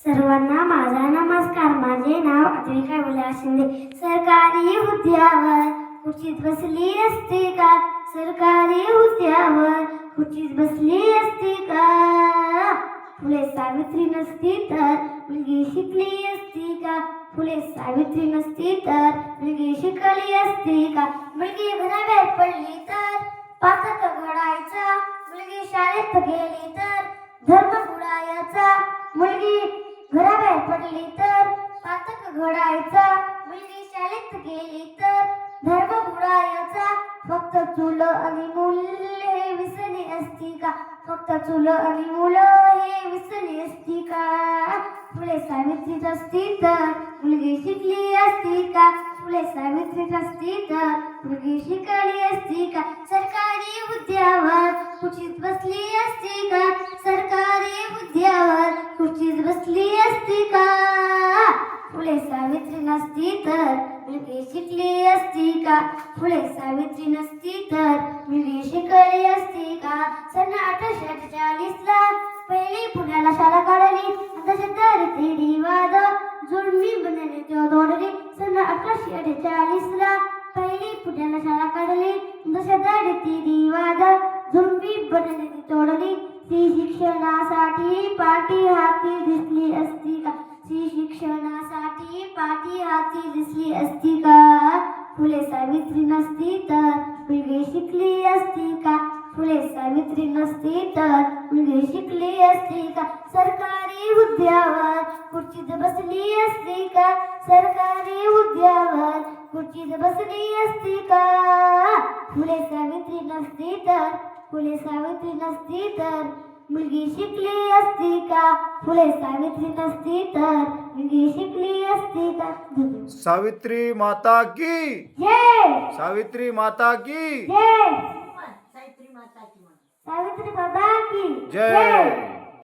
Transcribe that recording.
सर्वांना माझा नमस्कार. माझे नाव अद्विका विलास शिंदे. सरकारी हुद्द्यावर खुर्चीत बसली असती का? सरकारी हुद्द्यावर खुर्चीत बसली असती का? फुले सावित्री नसती तर मुलगी शिकली असती का? फुले सावित्री नसती तर मुलगी शिकली असती का? मुलगी घराबाहेर पडली तर पातक घडायचा, मुलगी शाळेत गेली तर धर्म बुडायचा. मुलगी घराबाहेर पडली तर पातक घडायचा, मुलगी शाळेत गेली तर धर्म बुडायचा. फक्त चूल आणि मूल हे विसरली असती का? फक्त चूल आणि मुलं हे विसरली असती का? फुले सावित्री नसती तर मुलगी शिकली असती का? फुले सावित्री नसती तर मुलगी शिकली असती का? सरकारी हुद्द्यावर खुर्चीत बसली असती का? सरकारी हुद्द्यावर खुर्चीत बसली असती का? फुले सावित्री नसती तर मुलगी शिकली असती का? फुले सावित्री नसती तर मुलगी शिकली असती का? सन 1848ला पहिली पुण्याला शाळा काढली. 1973 वाद जुळमी बनले तेव्हा तोडली. सन 1848ला पहिली पुण्याला शाळा काढली. 1973 वाद जुळमी बनले तोडली. ती शिक्षणासाठी पाठी हाती दिसली असती का? ती शिक्षणासाठी पाठी हाती दिसली असती का? फुले सावित्री नसती तर मुलगी शिकली असती का? फुले सावित्री नसती तर मुलगी शिकली असती का? सरकारी हुद्द्यावर खुर्चीत बसली असती का? सरकारी हुद्द्यावर खुर्चीत बसली असती का? फुले सावित्री नसती तर फुले सावित्री नसती तर मुलगी शिकली असती का? फुले सावित्री नसती तर मुलगी शिकली असती का? सावित्री माता की जय. सावित्री माता की जय. सावित्री माता की जय.